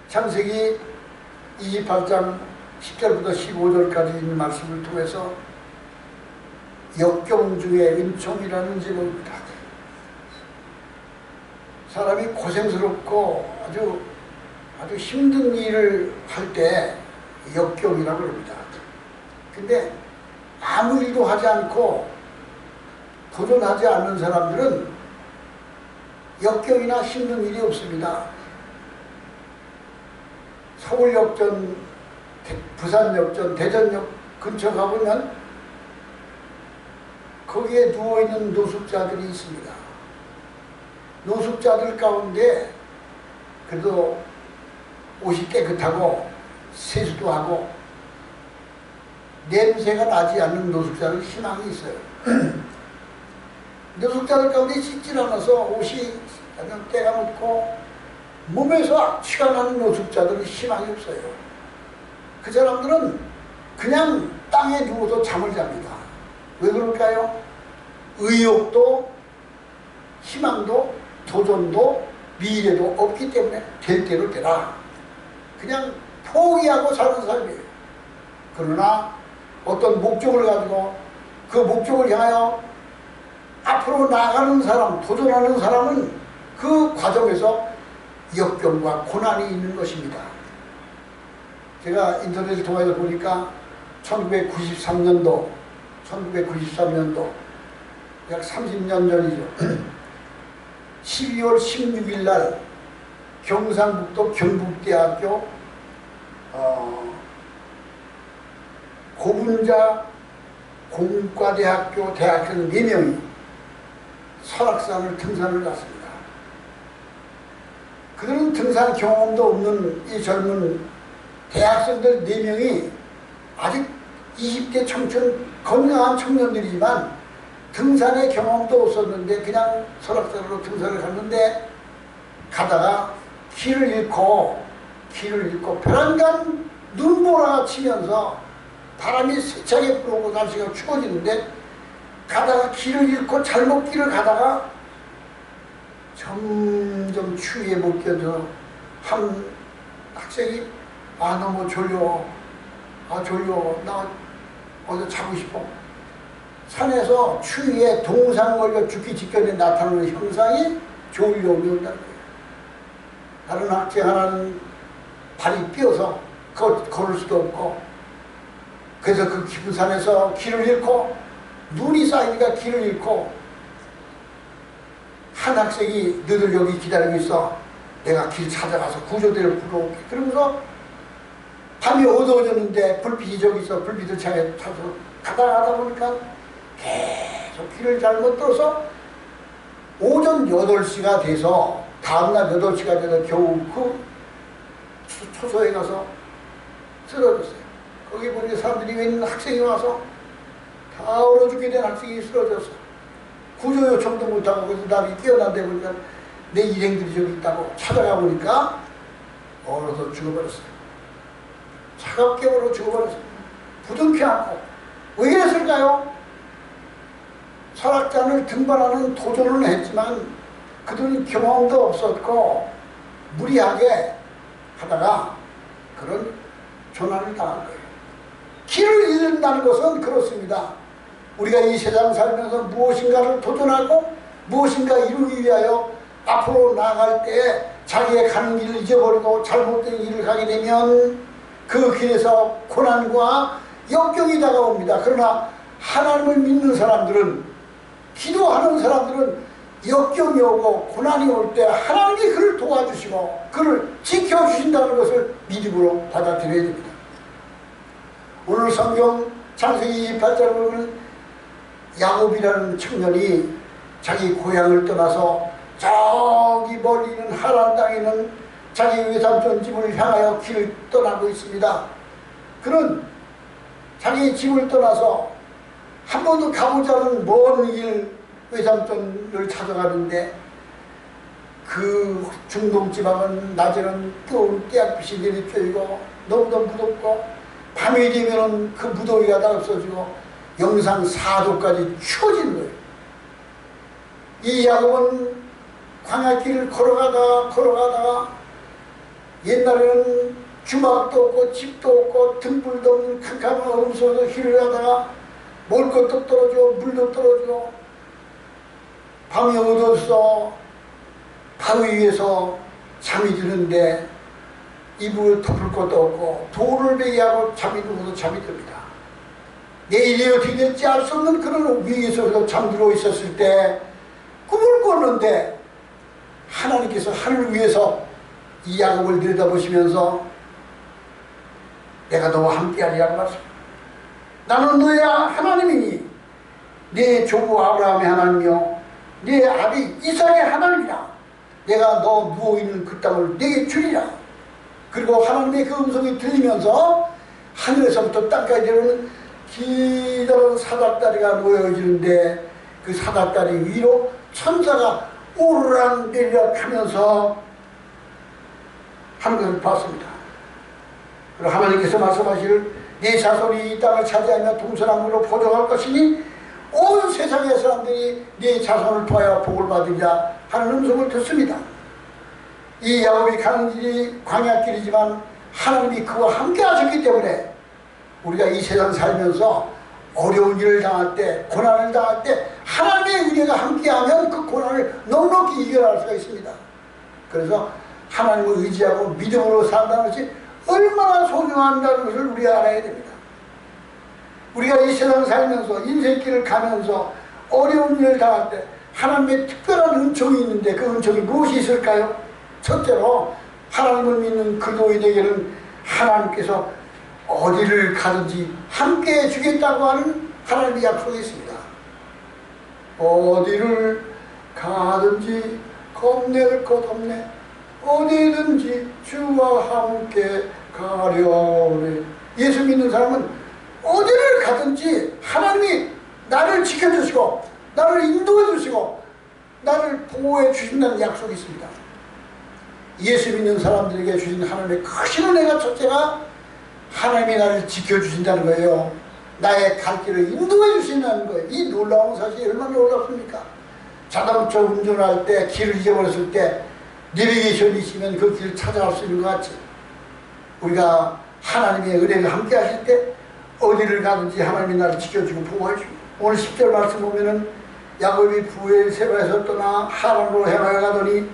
창세기 28장 10절부터 15절까지 있는 말씀을 통해서 역경 중에 은총이라는 제목입니다. 사람이 고생스럽고 아주 힘든 일을 할 때 역경이라고 합니다. 근데 아무 일도 하지 않고 도전하지 않는 사람들은 역경이나 힘든 일이 없습니다. 서울역전, 부산역전, 대전역 근처 가보면 거기에 누워있는 노숙자들이 있습니다. 노숙자들 가운데 그래도 옷이 깨끗하고 세수도 하고 냄새가 나지 않는 노숙자들 희망이 있어요. 노숙자들 가운데 씻질 않아서 옷이 때가 묻고 몸에서 악취가 나는 노숙자들은 희망이 없어요. 그 사람들은 그냥 땅에 누워서 잠을 잡니다. 왜 그럴까요? 의욕도 희망도 도전도 미래도 없기 때문에 될 대로 되라. 그냥 포기하고 사는 삶이에요. 그러나 어떤 목적을 가지고 그 목적을 향하여 앞으로 나아가는 사람, 도전하는 사람은 그 과정에서 역경과 고난이 있는 것입니다. 제가 인터넷을 통해서 보니까 1993년도 약 30년 전이죠. 12월 16일 날 경상북도 경북대학교 고분자 공과대학교 대학생 4명이 설악산을 등산을 갔습니다. 그들은 등산 경험도 없는 이 젊은 대학생들 4명이 아직 20대 청춘 건강한 청년들이지만 등산의 경험도 없었는데 그냥 설악산으로 등산을 갔는데 가다가 길을 잃고 벼랑간 눈보라가 치면서 바람이 세차게 불어오고 날씨가 추워지는데 가다가 길을 잃고 잘못 길을 가다가 점점 추위에 못 견뎌 한 학생이 너무 졸려 나 어디 자고 싶어. 산에서 추위에 동상 걸려 죽기 직전에 나타나는 형상이 졸려오게 온다는 거예요. 다른 학생 하나는 발이 삐어서 걸을 수도 없고, 그래서 그 깊은 산에서 길을 잃고 눈이 쌓이니까 길을 잃고, 한 학생이 너들 여기 기다리고 있어, 내가 길 찾아가서 구조대를 불러올게. 그러면서 밤이 어두워졌는데 불빛이 저기 있어. 불빛을 차에 타서 가다 보니까 계속 길을 잘못 들어서 오전 8시가 돼서, 다음날 8시가 돼서 겨우 그 초소에 가서 쓰러졌어요. 거기 보니까 사람들이 왜 있는 학생이 와서 다 얼어 죽게 된 학생이 쓰러졌어. 구조 요청도 못하고. 그래서 나비 깨어난데 보니까 내 일행들이 저기 있다고 찾아가 보니까 얼어서 죽어버렸어요. 차갑게 얼어 죽어버렸어요. 부둥켜 안고. 왜 이랬을까요? 설악산을 등반하는 도전을 했지만 그들은 경험도 없었고 무리하게 하다가 그런 조난을 당한 거예요. 길을 잃는다는 것은 그렇습니다. 우리가 이 세상 살면서 무엇인가를 도전하고 무엇인가 이루기 위하여 앞으로 나아갈 때 자기의 가는 길을 잊어버리고 잘못된 길을 가게 되면 그 길에서 고난과 역경이 다가옵니다. 그러나 하나님을 믿는 사람들은, 기도하는 사람들은 역경이 오고 고난이 올 때 하나님이 그를 도와주시고 그를 지켜주신다는 것을 믿음으로 받아들여야 됩니다. 오늘 성경 창세기 28장을 보면 야곱이라는 청년이 자기 고향을 떠나서 저기 멀리 있는 하란 땅에 있는 자기 외삼촌 집을 향하여 길을 떠나고 있습니다. 그는 자기 집을 떠나서 한 번도 가보지 않은 먼 길 외삼촌을 찾아가는데 그 중동지방은 낮에는 뜨거운 태양빛이 내리쬐고 너무너무 무덥고 밤이 되면 그 무더위가 다 없어지고 영상 4도까지 추워지는 거예요. 이 야곱은 광야길을 걸어가다가 옛날에는 주막도 없고 집도 없고 등불도 없는 캄캄한 어둠 속에서 길을 가다가 먹을 것도 떨어지고 물도 떨어지고 밤이 어두워서 바위 위에서 잠이 드는데 이불을 덮을 것도 없고 돌을 베기하고 잠이 들고도 잠이 듭니다. 내일이 어떻게 될지 알 수 없는 그런 위기 속에서 잠들어 있었을 때 꿈을 꿨는데 하나님께서 하늘 위에서 이 야곱을 들여다보시면서 내가 너와 함께하리라고 말씀합니다. 나는 너의 하나님이니 네 조부 아브라함의 하나님이요 네 아비 이삭의 하나님이라. 내가 너 누워있는 그 땅을 네게 주리라. 그리고 하나님의 그 음성이 들리면서 하늘에서부터 땅까지 내려오는 기다란 사닥다리가 놓여지는데 그 사닥다리 위로 천사가 오르락 내리락 하면서 하는 것을 봤습니다. 그리고 하나님께서 말씀하시기를 네 자손이 이 땅을 차지하며 동서남북으로 포종할 것이니 온 세상의 사람들이 네 자손을 통하여 복을 받으리라 하는 음성을 듣습니다. 이 야곱이 가는 길이 광야길이지만 하나님이 그와 함께 하셨기 때문에 우리가 이 세상 살면서 어려운 일을 당할 때, 고난을 당할 때 하나님의 은혜가 함께하면 그 고난을 넉넉히 이겨낼 수가 있습니다. 그래서 하나님을 의지하고 믿음으로 산다는 것이 얼마나 소중한다는 것을 우리가 알아야 됩니다. 우리가 이 세상 살면서 인생길을 가면서 어려운 일을 당할 때 하나님의 특별한 은총이 있는데 그 은총이 무엇이 있을까요? 첫째로 하나님을 믿는 그도인에게는 하나님께서 어디를 가든지 함께 해주겠다고 하는 하나님의 약속이 있습니다. 어디를 가든지 겁낼 것 없네 어디든지 주와 함께 가려네. 예수 믿는 사람은 어디를 가든지 하나님이 나를 지켜주시고 나를 인도해 주시고 나를 보호해 주신다는 약속이 있습니다. 예수 믿는 사람들에게 주신 하나님의 크신 은혜가 첫째가 하나님이 나를 지켜주신다는 거예요. 나의 갈 길을 인도해 주신다는 거예요. 이 놀라운 사실이 얼마나 놀랍습니까? 자동차 운전할 때 길을 잊어버렸을 때 내비게이션이 있으면 그 길을 찾아갈 수 있는 것 같이 우리가 하나님의 은혜를 함께 하실 때 어디를 가든지 하나님이 나를 지켜주고 보호해 주고 오늘 10절 말씀 보면은 야곱이 부엘세바에서 떠나 하란으로 향하여 가더니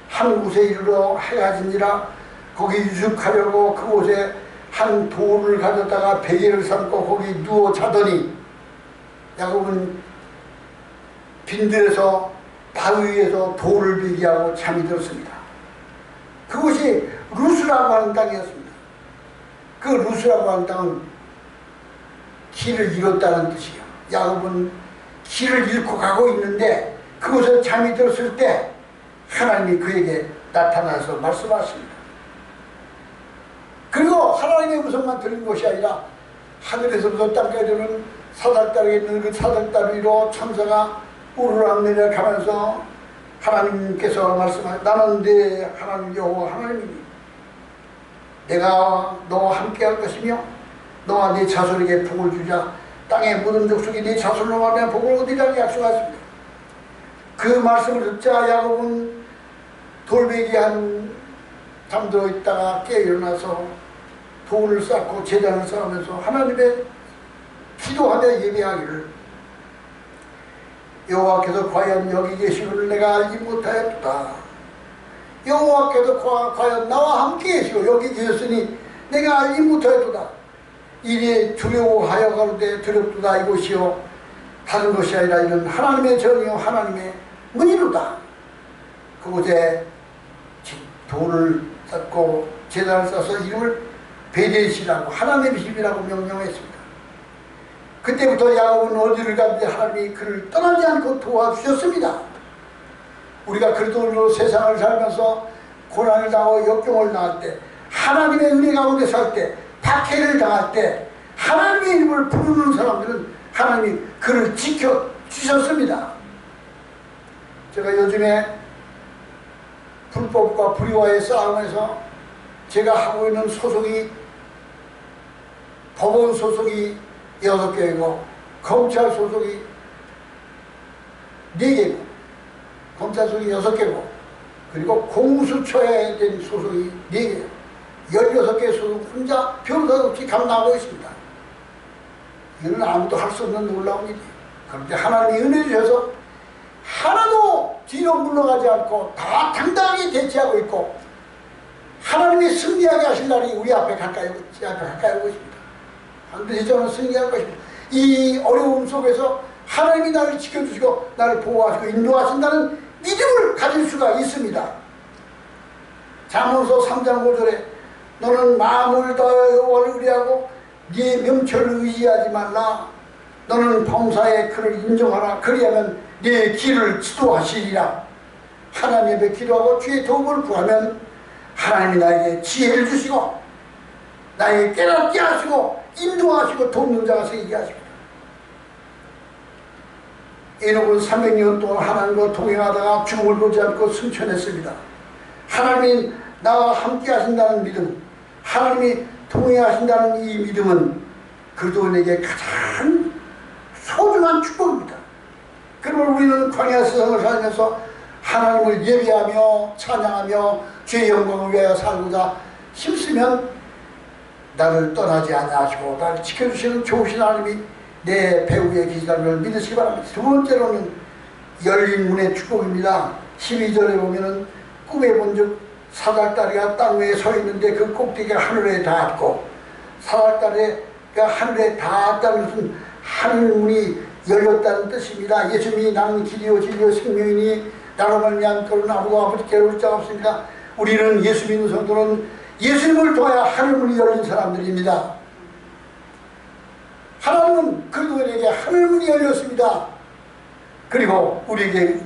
한 곳에 이르러 해가 지니라. 거기 유숙하려고 그곳에 한 돌을 가졌다가 베개를 삼고 거기 누워 자더니 야곱은 빈들에서 바위 위에서 돌을 베기하고 잠이 들었습니다. 그곳이 루스라고 하는 땅이었습니다. 그 루스라고 하는 땅은 길을 잃었다는 뜻이에요. 야곱은 길을 잃고 가고 있는데 그곳에 잠이 들었을 때 하나님이 그에게 나타나서 말씀하십니다. 그리고 하나님의 음성만 들은 것이 아니라 하늘에서부터 땅까지 이르는 사닥다리에 있는 그 사닥다리로 천사가 오르락내리락 하면서 하나님께서 말씀하시고 나는 네 하나님 여호와 하나님이니 내가 너와 함께 할 것이며 너와 네 자손에게 복을 주자. 땅의 모든 족속이 네 자손으로 말하면 복을 얻으리라고 약속하십니다. 그 말씀을 듣자 야곱은 돌베개한 잠들어 있다가 깨어 일어나서 돌을 쌓고 제단을 쌓으면서 하나님의 기도하며 예배하기를 여호와께서 과연 여기 계시기를 내가 알지 못하였다. 여호와께서 과연 나와 함께 계시고 여기 계셨으니 내가 알지 못하였다. 이리 두려워하여 가로되 두렵도다. 이곳이요 다른 것이 아니라 이는 하나님의 정이요 하나님의 문이로다. 그곳에 돌을 쌓고 제단을 쌓아서 이름을 베델이라고 하나님의 집이라고 명령했습니다. 그때부터 야곱은 어디를 가든지 하나님이 그를 떠나지 않고 도와주셨습니다. 우리가 그리스도로 세상을 살면서 고난을 당하고 역경을 당할 때 하나님의 은혜 가운데 살 때 박해를 당할 때 하나님의 이름을 부르는 사람들은 하나님이 그를 지켜주셨습니다. 제가 요즘에 불법과 불의와의 싸움에서 제가 하고 있는 소속이 법원 소속이 6개이고 검찰 소속이 4개고 검찰 소속이 6개고 그리고 공수처에 된 소송이 4개, 16개 소송 혼자 변호사 없이 감당하고 있습니다. 이는 아무도 할 수 없는 놀라운 일이에요. 그런데 하나님이 은혜 주셔서 하나도 뒤로 물러가지 않고 다 당당하게 대치하고 있고, 하나님이 승리하게 하실 날이 우리 앞에 가까이 오고 있습니다. 반드시 저는 승리할 것입니다. 이 어려움 속에서 하나님이 나를 지켜주시고 나를 보호하시고 인도하신다는 믿음을 가질 수가 있습니다. 잠언서 3장 5절에 너는 마음을 다하여 여호와를 의뢰하고 네 명철을 의지하지 말라. 너는 범사에 그를 인정하라. 그리하면 네 길을 지도하시리라. 하나님 앞에 기도하고 주의 도움을 구하면 하나님이 나에게 지혜를 주시고 나에게 깨닫게 하시고 인도하시고 돕는 자가 생기게 하십니다. 에녹은 300년 동안 하나님과 동행하다가 죽음을 보지 않고 승천했습니다. 하나님이 나와 함께 하신다는 믿음, 하나님이 동행하신다는 이 믿음은 그리스도인에게 가장 소중한 축복입니다. 그러므로 우리는 광야 세상을 살면서 하나님을 예배하며 찬양하며 주의 영광을 위하여 살고자 힘쓰면 나를 떠나지 아니하시고 나를 지켜주시는 좋으신 하나님이 내 배후에 계시다는 걸 믿으시기 바랍니다. 두 번째로는 열린 문의 축복입니다. 12절에 보면은 꿈에 본즉 사달다리가 땅 위에 서 있는데 그 꼭대기가 하늘에 닿았고, 사달다리가 하늘에 닿았다는 것은 하늘문이 열렸다는 뜻입니다. 예수님이 나는 길이요 진리요 생명이니 나로 말미암고는 아무도 아버지께로 올 자가 없습니다. 우리는 예수 믿는 성도는 예수님을 통하여 하늘문이 열린 사람들입니다. 하나님은 그들에게 하늘문이 열렸습니다. 그리고 우리를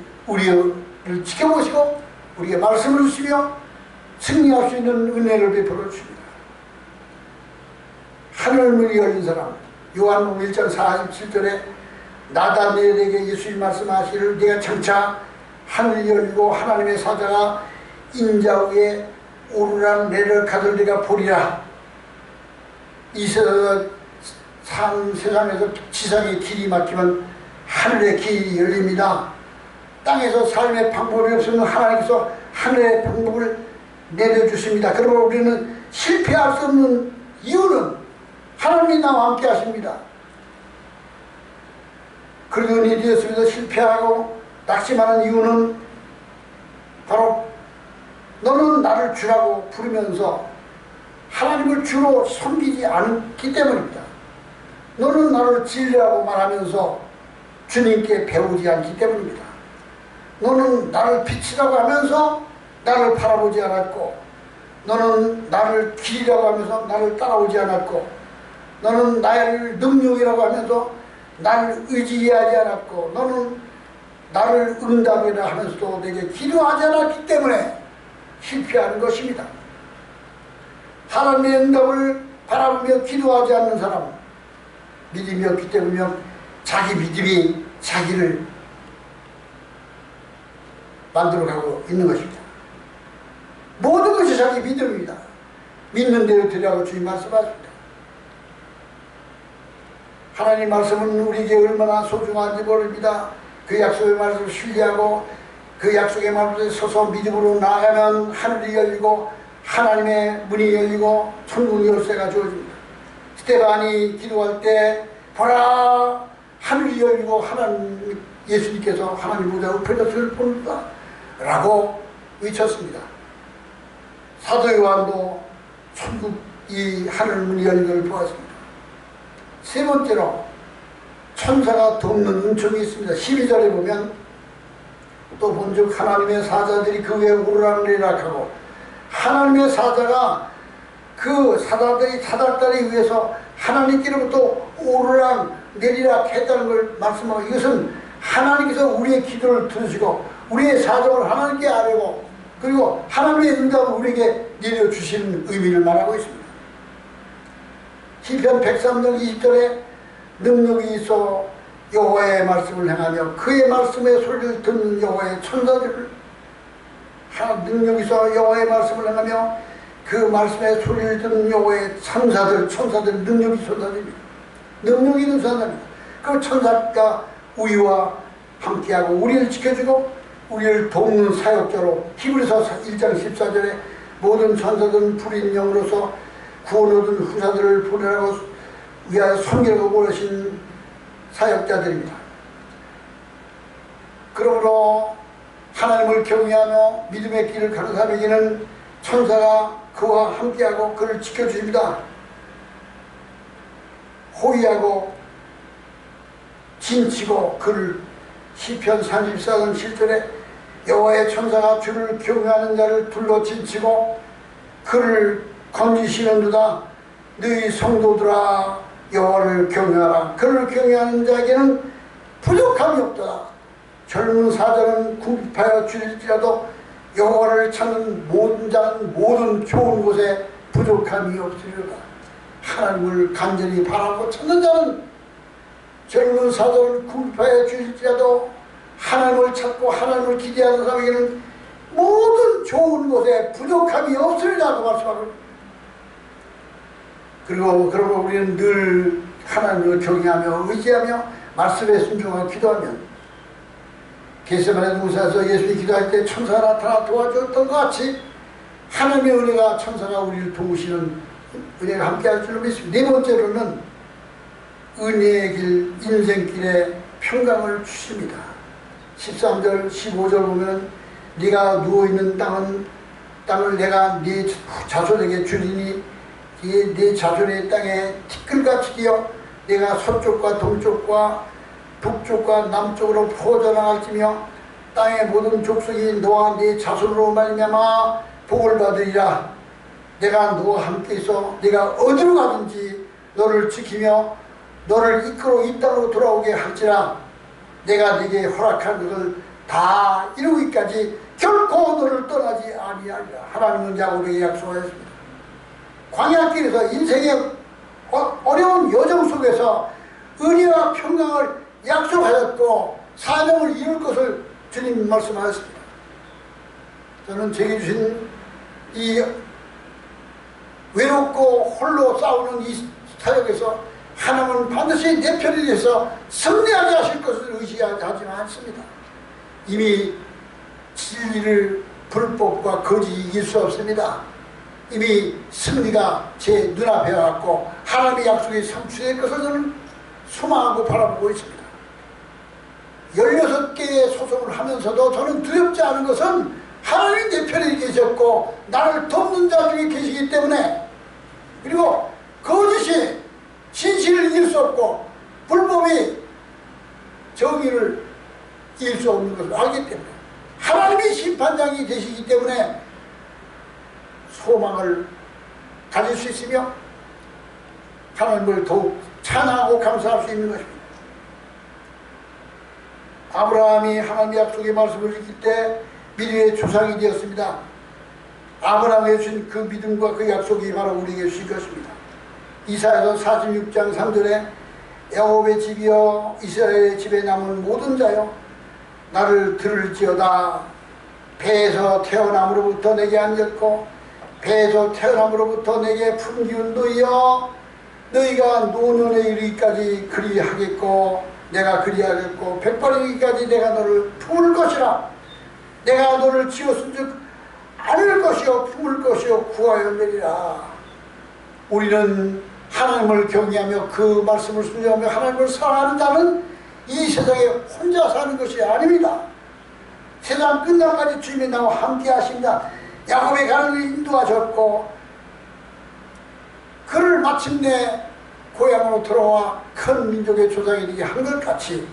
지켜보시고 우리에게 말씀을 주시며 승리할 수 있는 은혜를 베풀어 주십니다. 하늘문이 열린 사람, 요한복음 1장 47절에 나다니엘에게 예수님 말씀하시기를 네가 장차 하늘이 열리고 하나님의 사자가 인자 위에 오르락 내리락 하들 네가 보리라. 이 세상에서 지상의 길이 막히면 하늘의 길이 열립니다. 땅에서 삶의 방법이 없으면 하나님께서 하늘의 방법을 내려주십니다. 그러므로 우리는 실패할 수 없는 이유는 하나님이 나와 함께 하십니다. 그리스도인이 되었으면서 실패하고 낙심하는 이유는 바로 너는 나를 주라고 부르면서 하나님을 주로 섬기지 않기 때문입니다. 너는 나를 진리라고 말하면서 주님께 배우지 않기 때문입니다. 너는 나를 빛이라고 하면서 나를 바라보지 않았고, 너는 나를 길이라고 하면서 나를 따라오지 않았고, 너는 나를 능력이라고 하면서 나를 의지하지 않았고, 너는 나를 응답이라 하면서도 내게 기도하지 않았기 때문에 실패하는 것입니다. 하나님의 응답을 바라보며 기도하지 않는 사람은 믿음이 없기 때문이며 자기 믿음이 자기를 만들어가고 있는 것입니다. 모든 것이 자기 믿음입니다. 믿는 대로 되라고 주님 말씀하십니다. 하나님 말씀은 우리에게 얼마나 소중한지 모릅니다. 그 약속의 말씀을 신뢰하고 그 약속의 말씀에 서서 믿음으로 나아가면 하늘이 열리고 하나님의 문이 열리고 천국 열쇠가 주어집니다. 스테반이 기도할 때 보라 하늘이 열리고 하나님 예수님께서 하나님 보좌 엎혀졌을 뿐이다 라고 외쳤습니다. 사도 요한도 천국 이 하늘 문이 열린 걸 보았습니다. 세 번째로 천사가 돕는 은총이 있습니다. 12절에 보면 또 본즉 하나님의 사자들이 그 위에 오르락내리락하고, 하나님의 사자가 그 사달다리 위에서 하나님께로부터 오르락 내리락 했다는 걸 말씀하고, 이것은 하나님께서 우리의 기도를 들으시고 우리의 사정을 하나님께 아뢰고 그리고 하나님의 응답을 우리에게 내려주시는 의미를 말하고 있습니다. 시편 103장 20절에 능력이 있어 여호와의 말씀을 행하며 그의 말씀의 소리를 듣는 여호와의 천사들을, 능력이 있어 여호와의 말씀을 행하며 그 말씀의 소리를 듣는 여호와의 천사들, 능력이 천사들입니다. 능력 있는 천사입니다. 그 천사가 우리와 함께하고 우리를 지켜주고 우리를 돕는 사역자로 히브리서 1장 14절에 모든 천사들은 불인 영으로서 구원 얻은 후사들을 보내라고 위하여 섬기라고 보내신 사역자들입니다. 그러므로 하나님을 경외하며 믿음의 길을 가는 사람에게는 천사가 그와 함께하고 그를 지켜주십니다. 호위하고 진치고 그를 시편 34장 7절에 여호와의 천사가 주를 경외하는 자를 둘러 진치고 그를 건지시는도다. 너희 성도들아 여호와를 경외하라. 그를 경외하는 자에게는 부족함이 없도다. 젊은 사자는 궁핍하여 줄일지라도 여호와를 찾는 모든 자는 모든 좋은 곳에 부족함이 없으리로다. 하나님을 간절히 바라고 찾는 자는 젊은 사자는 궁핍하여 줄일지라도 하나님을 찾고 하나님을 기대하는 사람에게는 모든 좋은 곳에 부족함이 없으리라고 말씀하고, 그리고 우리는 늘 하나님을 경외하며 의지하며 말씀에 순종하고 기도하면 겟세마네 동산에서 예수님이 기도할 때 천사가 나타나 도와주었던 것 같이 하나님의 은혜가 천사가 우리를 도우시는 은혜가 함께할 줄로 믿습니다. 네 번째로는 은혜의 길, 인생길에 평강을 주십니다. 13절 15절 보면 네가 누워있는 땅을 내가 네 자손에게 주리니 네 자손의 땅에 티끌같이 기어 내가 서쪽과 동쪽과 북쪽과 남쪽으로 퍼져나갈지며 땅의 모든 족속이 너와 네 자손으로 말미암아 복을 받으리라. 내가 너와 함께 있어 네가 어디로 가든지 너를 지키며 너를 이끌어 이 땅으로 돌아오게 할지라. 내가 네게 허락한 것을 다 이루기까지 결코 너를 떠나지 아니하리라. 하나님은 야곱에게 약속하였습니다. 광야길에서 인생의 어려운 여정 속에서 은혜와 평강을 약속하였고 사명을 이룰 것을 주님 말씀하셨습니다. 저는 제게 주신 이 외롭고 홀로 싸우는 이 사역에서 하나님은 반드시 내 편이 돼서 승리하게 하실 것을 의지하지 않습니다. 이미 진리를 불법과 거짓이 이길 수 없습니다. 이미 승리가 제 눈앞에 왔고 하나님의 약속이 성취될 것을 저는 소망하고 바라보고 있습니다. 16개의 소송을 하면서도 저는 두렵지 않은 것은 하나님 내 편에 계셨고 나를 돕는 자 중에 계시기 때문에, 그리고 거짓이 진실을 이길 수 없고 불법이 정의를 이길 수 없는 것을 알기 때문에 하나님이 심판장이 되시기 때문에 소망을 가질 수 있으며 하나님을 더욱 찬양하고 감사할 수 있는 것입니다. 아브라함이 하나님의 약속의 말씀을 지킬 때 미래의 조상이 되었습니다. 아브라함에게 주신 그 믿음과 그 약속이 바로 우리에게 주신 것입니다. 이사야서 46장 3절에 야곱의 집이여 이스라엘의 집에 남은 모든 자여 나를 들을지어다. 배에서 태어남으로부터 내게 안겼고 배에서 태어남으로부터 내게 품기운 너희여 너희가 노년에 이르기까지 그리하겠고 내가 그리하겠고 백발이기까지 내가 너를 품을 것이라. 내가 너를 지었은즉 안을 것이요 품을 것이요 구하여 내리라. 우리는 하나님을 경외하며 그 말씀을 순종하며 하나님을 사랑하는 자는 이 세상에 혼자 사는 것이 아닙니다. 세상 끝날까지 주님이 나와 함께 하십니다. 야곱의 가는 인도하셨고 그를 마침내 고향으로 돌아와 큰 민족의 조상이 되게 한 것 같이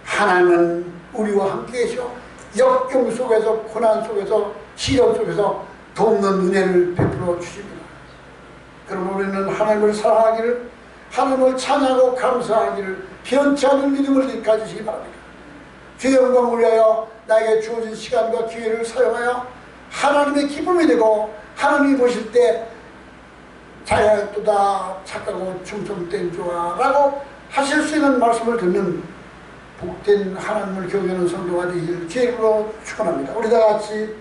하나님은 우리와 함께 계셔 역경 속에서 고난 속에서 시련 속에서 돕는 은혜를 베풀어 주십니다. 그럼 우리는 하나님을 사랑하기를, 하나님을 찬양하고 감사하기를 변치 않는 믿음을 가지시기 바랍니다. 주의 영광을 위하여 나에게 주어진 시간과 기회를 사용하여 하나님의 기쁨이 되고 하나님이 보실 때 자야또다 착하고 충성된 좋아 라고 하실 수 있는 말씀을 듣는 복된 하나님을 경외하는 성도가 되기를 주의 이름으로 축원합니다. 우리 다 같이